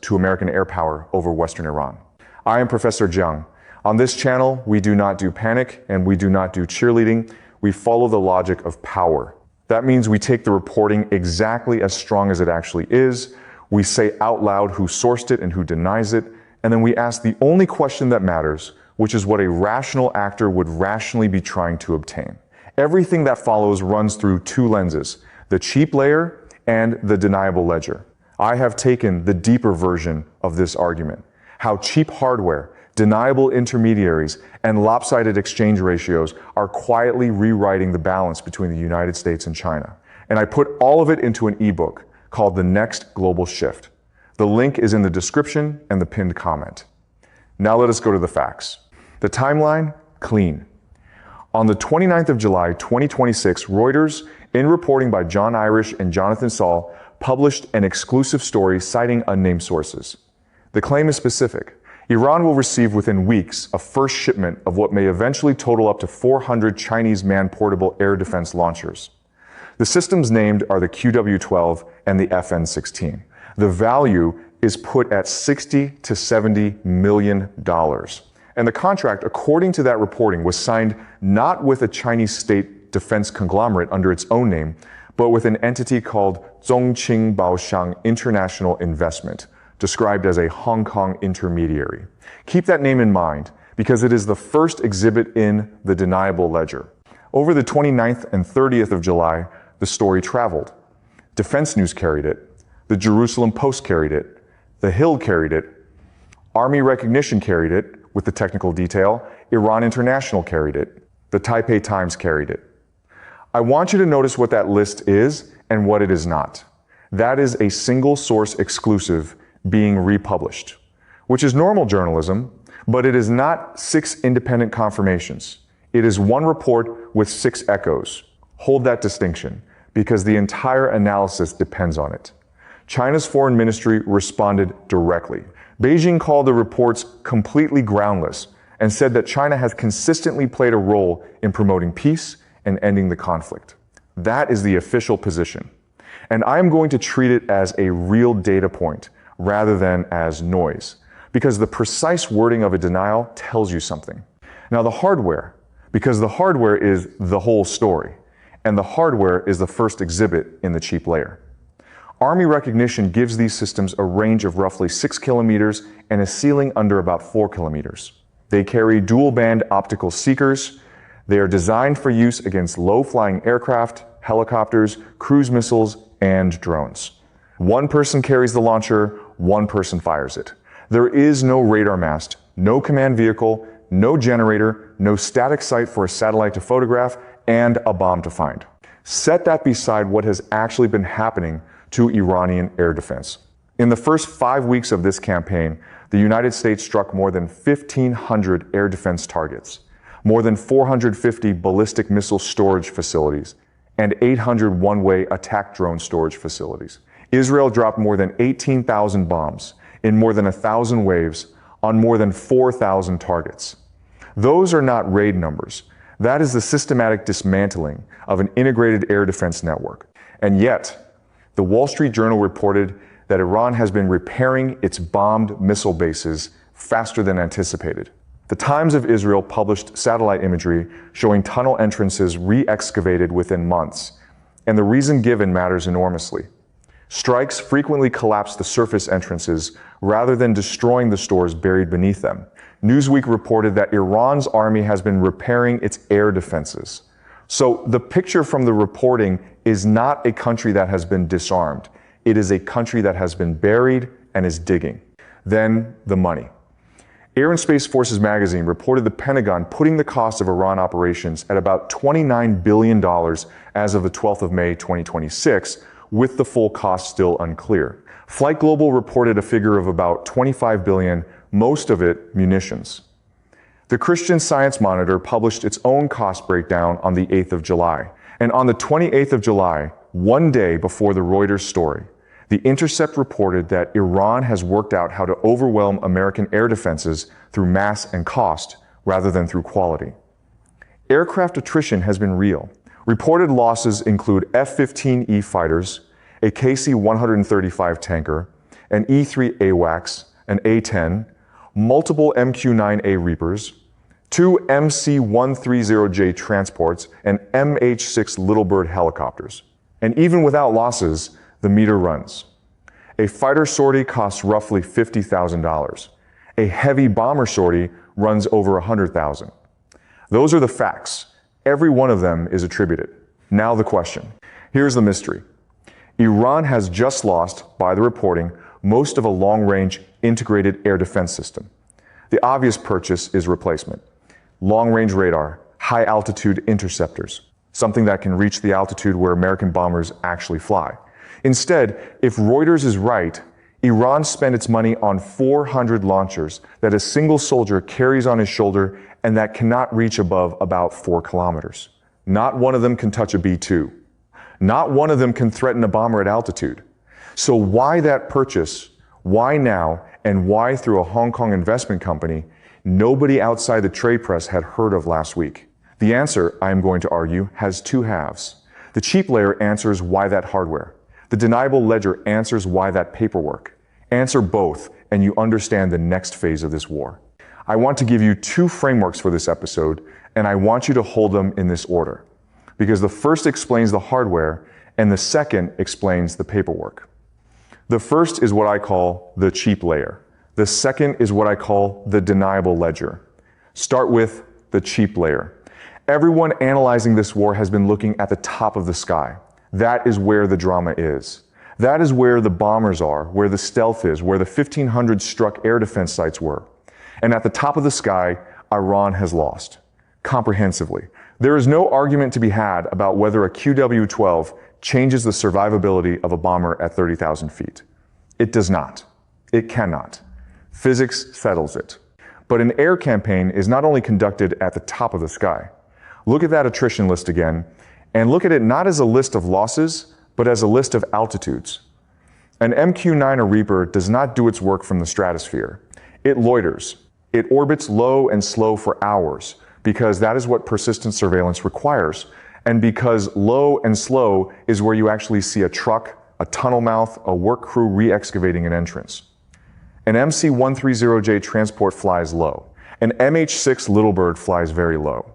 to American air power over Western Iran. I am Professor Jiang. On this channel, we do not do panic and we do not do cheerleading. We follow the logic of power. That means we take the reporting exactly as strong as it actually is. We say out loud who sourced it and who denies it. And then we ask the only question that matters, which is what a rational actor would rationally be trying to obtain. Everything that follows runs through two lenses, the cheap layer and the deniable ledger. I have taken the deeper version of this argument, how cheap hardware, deniable intermediaries, and lopsided exchange ratios are quietly rewriting the balance between the United States and China. And I put all of it into an ebook called The Next Global Shift. The link is in the description and the pinned comment. Now let us go to the facts. The timeline, clean. On the 29th of July, 2026, Reuters, in reporting by John Irish and Jonathan Saul, published an exclusive story citing unnamed sources. The claim is specific. Iran will receive within weeks a first shipment of what may eventually total up to 400 Chinese man-portable air defense launchers. The systems named are the QW-12 and the FN-16. The value is put at $60 to $70 million. And the contract, according to that reporting, was signed not with a Chinese state defense conglomerate under its own name, but with an entity called Zhongqing Baoshang International Investment, described as a Hong Kong intermediary. Keep that name in mind, because it is the first exhibit in the Deniable Ledger. Over the 29th and 30th of July, the story traveled. Defense News carried it. The Jerusalem Post carried it. The Hill carried it. Army Recognition carried it, with the technical detail. Iran International carried it. The Taipei Times carried it. I want you to notice what that list is and what it is not. That is a single source exclusive being republished, which is normal journalism, but it is not 6 independent confirmations. It is one report with 6 echoes. Hold that distinction, because the entire analysis depends on it. China's foreign ministry responded directly. Beijing called the reports completely groundless and said that China has consistently played a role in promoting peace and ending the conflict. That is the official position. And I'm going to treat it as a real data point rather than as noise, because the precise wording of a denial tells you something. Now the hardware, because the hardware is the whole story, and the hardware is the first exhibit in the cheap layer. Army Recognition gives these systems a range of roughly 6 kilometers and a ceiling under about 4 kilometers. They carry dual-band optical seekers. They are designed for use against low-flying aircraft, helicopters, cruise missiles, and drones. One person carries the launcher, one person fires it. There is no radar mast, no command vehicle, no generator, no static site for a satellite to photograph, and a bomb to find. Set that beside what has actually been happening to Iranian air defense. In the first 5 weeks of this campaign, the United States struck more than 1,500 air defense targets, more than 450 ballistic missile storage facilities, and 800 one-way attack drone storage facilities. Israel dropped more than 18,000 bombs in more than 1,000 waves on more than 4,000 targets. Those are not raid numbers. That is the systematic dismantling of an integrated air defense network. And yet, the Wall Street Journal reported that Iran has been repairing its bombed missile bases faster than anticipated. The Times of Israel published satellite imagery showing tunnel entrances re-excavated within months, and the reason given matters enormously. Strikes frequently collapse the surface entrances rather than destroying the stores buried beneath them. Newsweek reported that Iran's army has been repairing its air defenses. So the picture from the reporting is not a country that has been disarmed. It is a country that has been buried and is digging. Then the money. Air and Space Forces magazine reported the Pentagon putting the cost of Iran operations at about $29 billion as of the 12th of May, 2026, with the full cost still unclear. Flight Global reported a figure of about $25 billion, most of it munitions. The Christian Science Monitor published its own cost breakdown on the 8th of July. And on the 28th of July, one day before the Reuters story, The Intercept reported that Iran has worked out how to overwhelm American air defenses through mass and cost rather than through quality. Aircraft attrition has been real. Reported losses include F-15E fighters, a KC-135 tanker, an E-3 AWACS, an A-10, multiple MQ-9A Reapers, 2 MC-130J transports, and MH-6 Little Bird helicopters. And even without losses, the meter runs. A fighter sortie costs roughly $50,000. A heavy bomber sortie runs over $100,000. Those are the facts. Every one of them is attributed. Now the question. Here's the mystery. Iran has just lost, by the reporting, most of a long-range integrated air defense system. The obvious purchase is replacement. Long-range radar, high-altitude interceptors, something that can reach the altitude where American bombers actually fly. Instead, if Reuters is right, Iran spent its money on 400 launchers that a single soldier carries on his shoulder and that cannot reach above about 4 kilometers. Not one of them can touch a B-2. Not one of them can threaten a bomber at altitude. So why that purchase? Why now? And why through a Hong Kong investment company nobody outside the trade press had heard of last week? The answer, I am going to argue, has 2 halves. The cheap layer answers why that hardware. The Deniable Ledger answers why that paperwork. Answer both, and you understand the next phase of this war. I want to give you 2 frameworks for this episode, and I want you to hold them in this order. Because the first explains the hardware, and the second explains the paperwork. The first is what I call the cheap layer. The second is what I call the Deniable Ledger. Start with the cheap layer. Everyone analyzing this war has been looking at the top of the sky. That is where the drama is. That is where the bombers are, where the stealth is, where the 1,500 struck air defense sites were. And at the top of the sky, Iran has lost. Comprehensively. There is no argument to be had about whether a QW-12 changes the survivability of a bomber at 30,000 feet. It does not. It cannot. Physics settles it. But an air campaign is not only conducted at the top of the sky. Look at that attrition list again, and look at it not as a list of losses, but as a list of altitudes. An MQ-9 Reaper does not do its work from the stratosphere. It loiters. It orbits low and slow for hours, because that is what persistent surveillance requires, and because low and slow is where you actually see a truck, a tunnel mouth, a work crew re-excavating an entrance. An MC-130J transport flies low. An MH-6 Little Bird flies very low.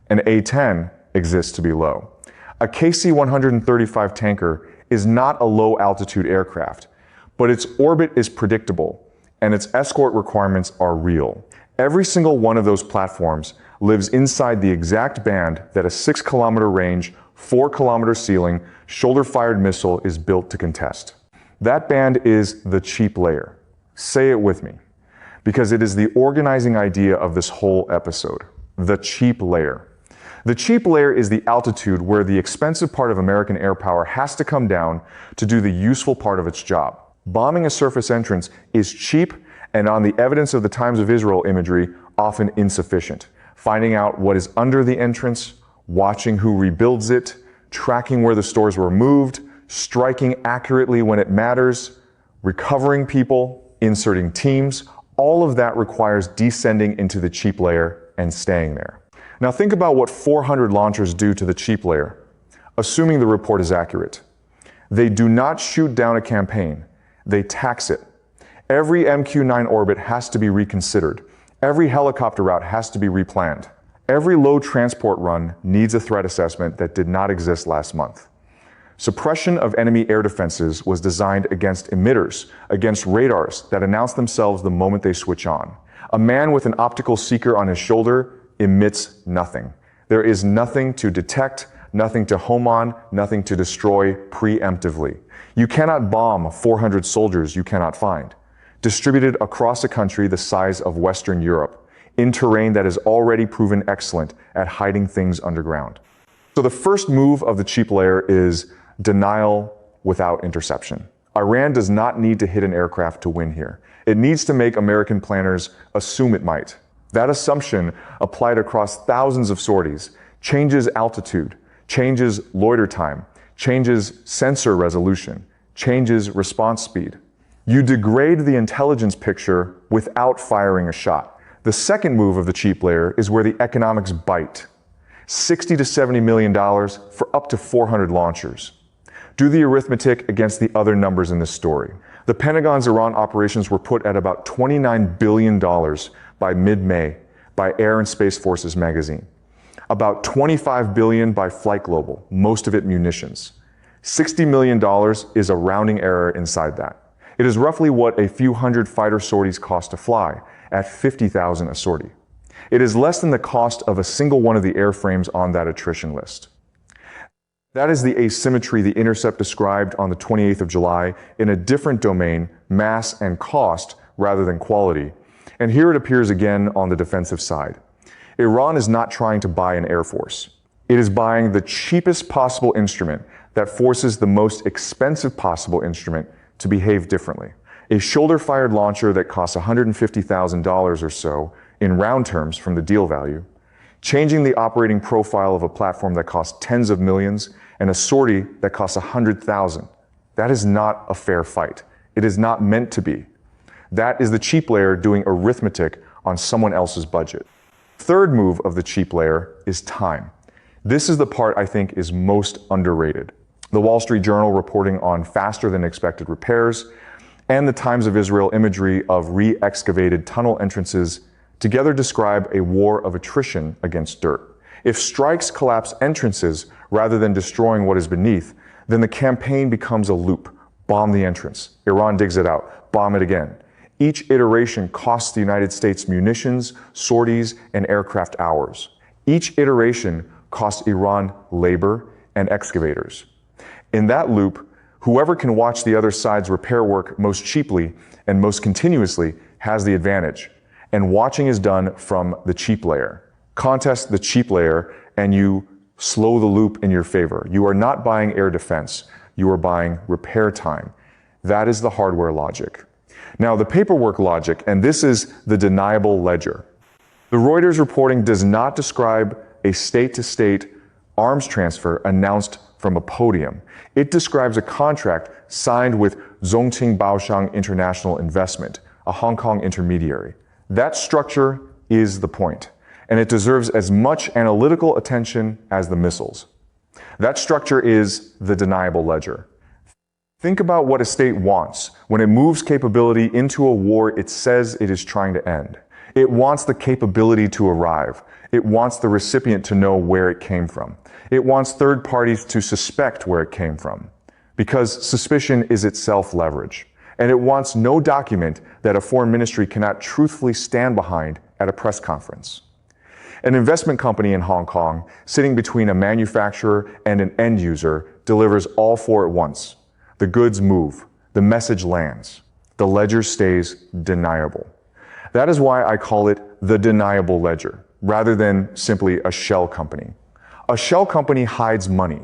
An A-10 exists to be low. A KC-135 tanker is not a low-altitude aircraft, but its orbit is predictable, and its escort requirements are real. Every single one of those platforms lives inside the exact band that a 6-kilometer range, 4-kilometer ceiling, shoulder-fired missile is built to contest. That band is the cheap layer. Say it with me, because it is the organizing idea of this whole episode. The cheap layer. The cheap layer is the altitude where the expensive part of American air power has to come down to do the useful part of its job. Bombing a surface entrance is cheap and, on the evidence of the Times of Israel imagery, often insufficient. Finding out what is under the entrance, watching who rebuilds it, tracking where the stores were moved, striking accurately when it matters, recovering people, inserting teams, all of that requires descending into the cheap layer and staying there. Now think about what 400 launchers do to the cheap layer, assuming the report is accurate. They do not shoot down a campaign, they tax it. Every MQ-9 orbit has to be reconsidered. Every helicopter route has to be replanned. Every low transport run needs a threat assessment that did not exist last month. Suppression of enemy air defenses was designed against emitters, against radars that announce themselves the moment they switch on. A man with an optical seeker on his shoulder emits nothing. There is nothing to detect, nothing to home on, nothing to destroy preemptively. You cannot bomb 400 soldiers you cannot find, distributed across a country the size of Western Europe, in terrain that is already proven excellent at hiding things underground. So the first move of the cheap layer is denial without interception. Iran does not need to hit an aircraft to win here. It needs to make American planners assume it might. That assumption, applied across thousands of sorties, changes altitude, changes loiter time, changes sensor resolution, changes response speed. You degrade the intelligence picture without firing a shot. The second move of the cheap layer is where the economics bite. $60 to $70 million for up to 400 launchers. Do the arithmetic against the other numbers in this story. The Pentagon's Iran operations were put at about $29 billion by mid-May by Air and Space Forces magazine. About $25 billion by Flight Global, most of it munitions. $60 million is a rounding error inside that. It is roughly what a few hundred fighter sorties cost to fly, at $50,000 a sortie. It is less than the cost of a single one of the airframes on that attrition list. That is the asymmetry the Intercept described on the 28th of July in a different domain, mass and cost, rather than quality. And here it appears again on the defensive side. Iran is not trying to buy an air force. It is buying the cheapest possible instrument that forces the most expensive possible instrument to behave differently. A shoulder-fired launcher that costs $150,000 or so, in round terms from the deal value, changing the operating profile of a platform that costs tens of millions and a sortie that costs 100,000. That is not a fair fight. It is not meant to be. That is the cheap layer doing arithmetic on someone else's budget. Third move of the cheap layer is time. This is the part I think is most underrated. The Wall Street Journal reporting on faster than expected repairs, and the Times of Israel imagery of re-excavated tunnel entrances together describe a war of attrition against dirt. If strikes collapse entrances rather than destroying what is beneath, then the campaign becomes a loop. Bomb the entrance. Iran digs it out. Bomb it again. Each iteration costs the United States munitions, sorties, and aircraft hours. Each iteration costs Iran labor and excavators. In that loop, whoever can watch the other side's repair work most cheaply and most continuously has the advantage. And watching is done from the cheap layer. Contest the cheap layer and you slow the loop in your favor. You are not buying air defense. You are buying repair time. That is the hardware logic. Now the paperwork logic, and this is the deniable ledger. The Reuters reporting does not describe a state-to-state arms transfer announced from a podium. It describes a contract signed with Zhongqing Baoshang International Investment, a Hong Kong intermediary. That structure is the point, and it deserves as much analytical attention as the missiles. That structure is the deniable ledger. Think about what a state wants when it moves capability into a war it says it is trying to end. It wants the capability to arrive. It wants the recipient to know where it came from. It wants third parties to suspect where it came from, because suspicion is itself leverage. And it wants no document that a foreign ministry cannot truthfully stand behind at a press conference. An investment company in Hong Kong, sitting between a manufacturer and an end user, delivers all four at once. The goods move, the message lands, the ledger stays deniable. That is why I call it the deniable ledger, rather than simply a shell company. A shell company hides money.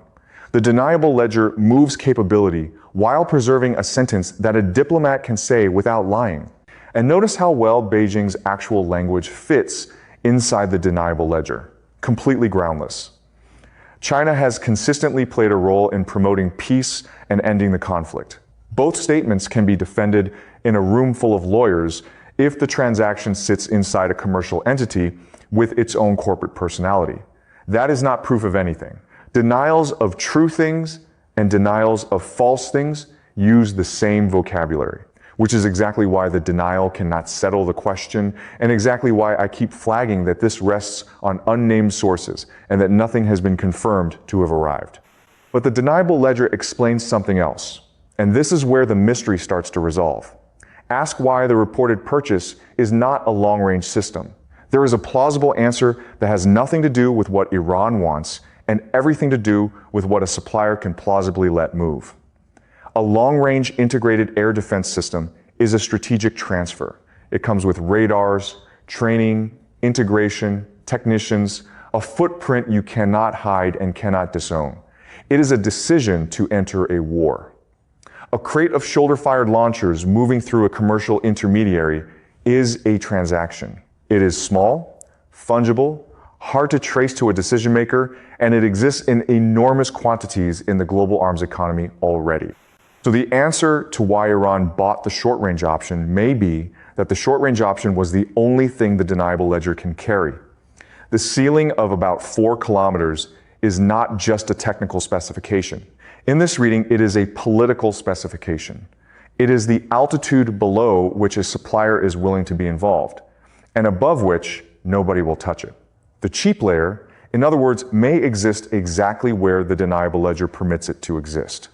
The deniable ledger moves capability while preserving a sentence that a diplomat can say without lying. And notice how well Beijing's actual language fits inside the deniable ledger. Completely groundless. China has consistently played a role in promoting peace and ending the conflict. Both statements can be defended in a room full of lawyers if the transaction sits inside a commercial entity with its own corporate personality. That is not proof of anything. Denials of true things and denials of false things use the same vocabulary, which is exactly why the denial cannot settle the question, and exactly why I keep flagging that this rests on unnamed sources and that nothing has been confirmed to have arrived. But the deniable ledger explains something else, and this is where the mystery starts to resolve. Ask why the reported purchase is not a long-range system. There is a plausible answer that has nothing to do with what Iran wants and everything to do with what a supplier can plausibly let move. A long-range integrated air defense system is a strategic transfer. It comes with radars, training, integration, technicians, a footprint you cannot hide and cannot disown. It is a decision to enter a war. A crate of shoulder-fired launchers moving through a commercial intermediary is a transaction. It is small, fungible, hard to trace to a decision maker, and it exists in enormous quantities in the global arms economy already. So the answer to why Iran bought the short-range option may be that the short-range option was the only thing the deniable ledger can carry. The ceiling of about 4 kilometers is not just a technical specification. In this reading, it is a political specification. It is the altitude below which a supplier is willing to be involved, and above which nobody will touch it. The cheap layer, in other words, may exist exactly where the deniable ledger permits it to exist.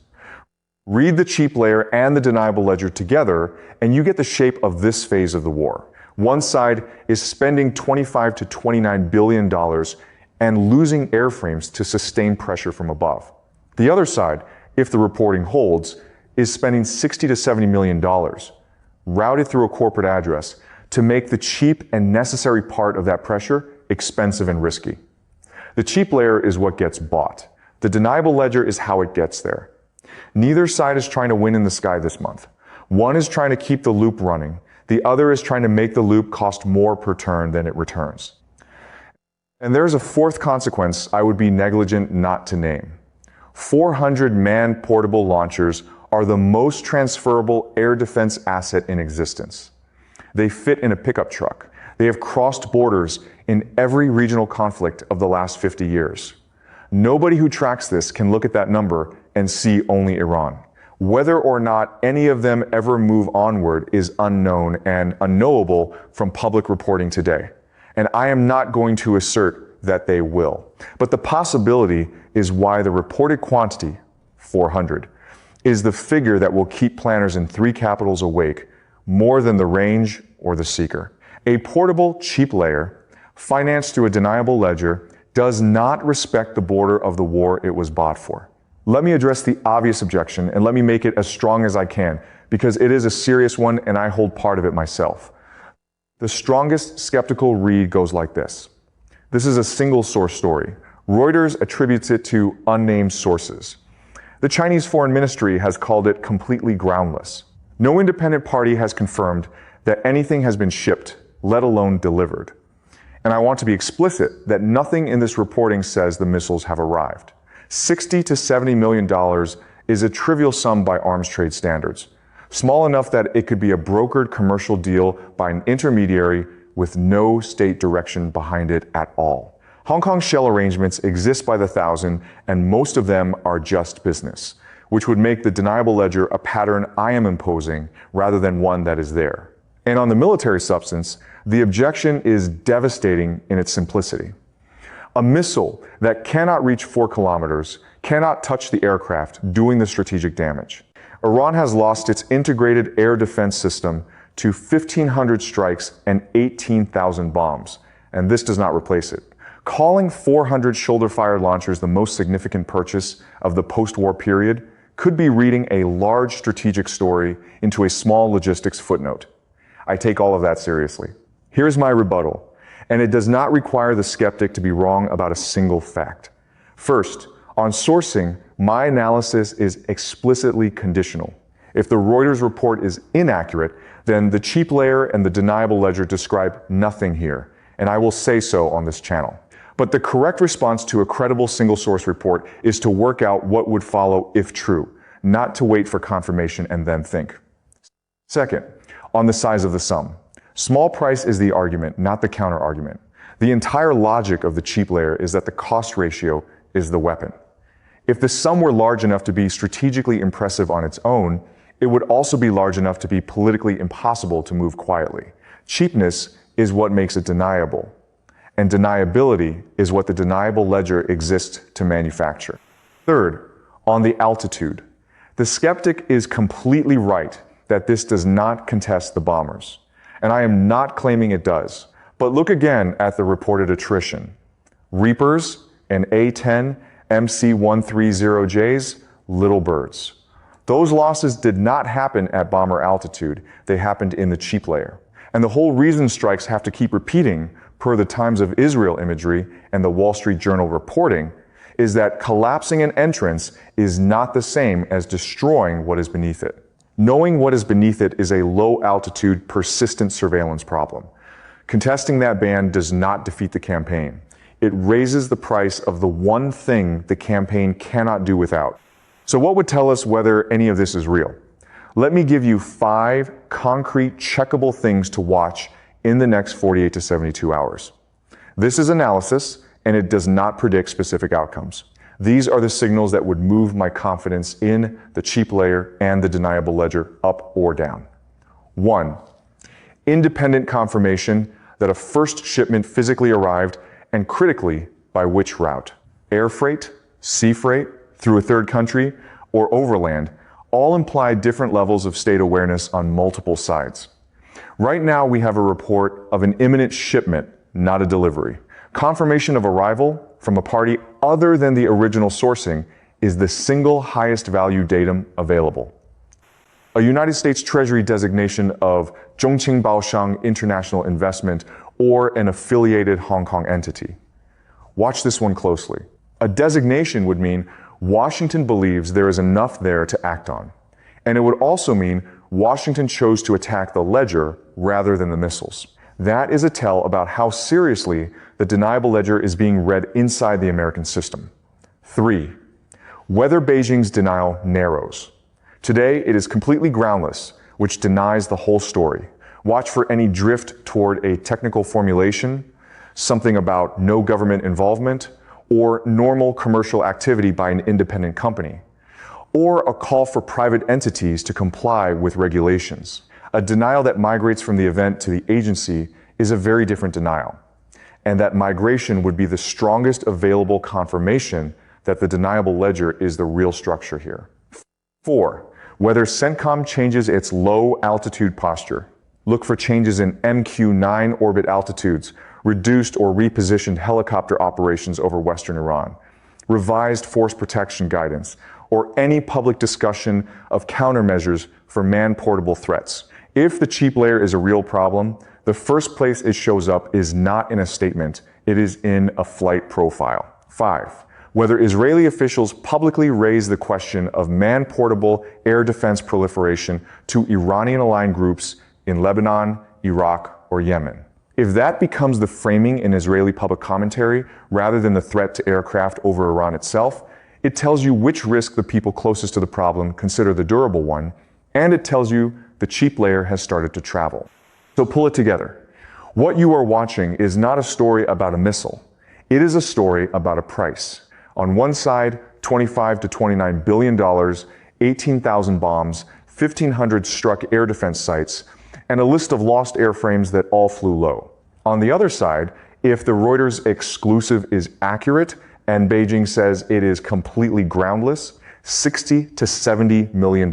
Read the cheap layer and the deniable ledger together, and you get the shape of this phase of the war. One side is spending $25 to $29 billion and losing airframes to sustain pressure from above. The other side, if the reporting holds, is spending $60 to $70 million, routed through a corporate address, to make the cheap and necessary part of that pressure expensive and risky. The cheap layer is what gets bought. The deniable ledger is how it gets there. Neither side is trying to win in the sky this month. One is trying to keep the loop running. The other is trying to make the loop cost more per turn than it returns. And there's a fourth consequence I would be negligent not to name. 400 manned portable launchers are the most transferable air defense asset in existence. They fit in a pickup truck. They have crossed borders in every regional conflict of the last 50 years. Nobody who tracks this can look at that number and see only Iran. Whether or not any of them ever move onward is unknown and unknowable from public reporting today. And I am not going to assert that they will. But the possibility is why the reported quantity, 400, is the figure that will keep planners in three capitals awake more than the range or the seeker. A portable, cheap layer, financed through a deniable ledger, does not respect the border of the war it was bought for. Let me address the obvious objection, and let me make it as strong as I can, because it is a serious one and I hold part of it myself. The strongest skeptical read goes like this. This is a single source story. Reuters attributes it to unnamed sources. The Chinese Foreign Ministry has called it completely groundless. No independent party has confirmed that anything has been shipped, let alone delivered. And I want to be explicit that nothing in this reporting says the missiles have arrived. $60 to $70 million is a trivial sum by arms trade standards, small enough that it could be a brokered commercial deal by an intermediary with no state direction behind it at all. Hong Kong shell arrangements exist by the thousand, and most of them are just business, which would make the deniable ledger a pattern I am imposing rather than one that is there. And on the military substance, the objection is devastating in its simplicity. A missile that cannot reach 4 kilometers cannot touch the aircraft, doing the strategic damage. Iran has lost its integrated air defense system to 1,500 strikes and 18,000 bombs, and this does not replace it. Calling 400 shoulder-fired launchers the most significant purchase of the post-war period could be reading a large strategic story into a small logistics footnote. I take all of that seriously. Here's my rebuttal, and it does not require the skeptic to be wrong about a single fact. First, on sourcing, my analysis is explicitly conditional. If the Reuters report is inaccurate, then the cheap layer and the deniable ledger describe nothing here, and I will say so on this channel. But the correct response to a credible single source report is to work out what would follow if true, not to wait for confirmation and then think. Second, on the size of the sum. Small price is the argument, not the counter-argument. The entire logic of the cheap layer is that the cost ratio is the weapon. If the sum were large enough to be strategically impressive on its own, it would also be large enough to be politically impossible to move quietly. Cheapness is what makes it deniable, and deniability is what the deniable ledger exists to manufacture. Third, on the altitude. The skeptic is completely right that this does not contest the bombers, and I am not claiming it does. But look again at the reported attrition. Reapers and A-10 MC-130Js, little birds. Those losses did not happen at bomber altitude, they happened in the cheap layer. And the whole reason strikes have to keep repeating, per the Times of Israel imagery and the Wall Street Journal reporting, is that collapsing an entrance is not the same as destroying what is beneath it. Knowing what is beneath it is a low-altitude, persistent surveillance problem. Contesting that ban does not defeat the campaign. It raises the price of the one thing the campaign cannot do without. So what would tell us whether any of this is real? Let me give you 5 concrete, checkable things to watch in the next 48 to 72 hours. This is analysis, and it does not predict specific outcomes. These are the signals that would move my confidence in the cheap layer and the deniable ledger up or down. 1. Independent confirmation that a first shipment physically arrived, and critically, by which route. Air freight, sea freight, through a third country, or overland, all imply different levels of state awareness on multiple sides. Right now we have a report of an imminent shipment, not a delivery. Confirmation of arrival from a party other than the original sourcing is the single highest value datum available. A United States Treasury designation of Zhongqing Baoshang International Investment or an affiliated Hong Kong entity. Watch this one closely. A designation would mean Washington believes there is enough there to act on. And it would also mean Washington chose to attack the ledger rather than the missiles. That is a tell about how seriously the deniable ledger is being read inside the American system. 3. Whether Beijing's denial narrows. Today, it is completely groundless, which denies the whole story. Watch for any drift toward a technical formulation, something about no government involvement, or normal commercial activity by an independent company, or a call for private entities to comply with regulations. A denial that migrates from the event to the agency is a very different denial, and that migration would be the strongest available confirmation that the deniable ledger is the real structure here. 4. Whether CENTCOM changes its low altitude posture. Look for changes in MQ-9 orbit altitudes, reduced or repositioned helicopter operations over Western Iran, revised force protection guidance, or any public discussion of countermeasures for man-portable threats. If the cheap layer is a real problem, the first place it shows up is not in a statement, it is in a flight profile. 5. Whether Israeli officials publicly raise the question of man-portable air defense proliferation to Iranian-aligned groups in Lebanon, Iraq, or Yemen. If that becomes the framing in Israeli public commentary rather than the threat to aircraft over Iran itself, it tells you which risk the people closest to the problem consider the durable one, and it tells you the cheap layer has started to travel. So pull it together. What you are watching is not a story about a missile. It is a story about a price. On one side, $25 to $29 billion, 18,000 bombs, 1,500 struck air defense sites, and a list of lost airframes that all flew low. On the other side, if the Reuters exclusive is accurate and Beijing says it is completely groundless, $60 to $70 million,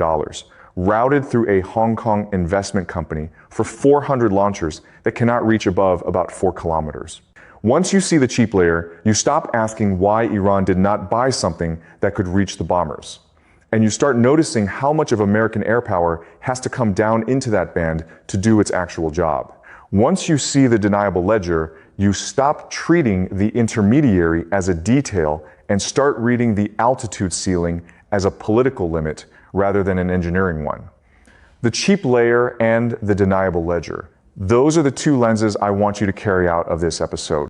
routed through a Hong Kong investment company for 400 launchers that cannot reach above about 4 kilometers. Once you see the cheap layer, you stop asking why Iran did not buy something that could reach the bombers. And you start noticing how much of American air power has to come down into that band to do its actual job. Once you see the deniable ledger, you stop treating the intermediary as a detail and start reading the altitude ceiling as a political limit rather than an engineering one. The cheap layer and the deniable ledger. Those are the two lenses I want you to carry out of this episode.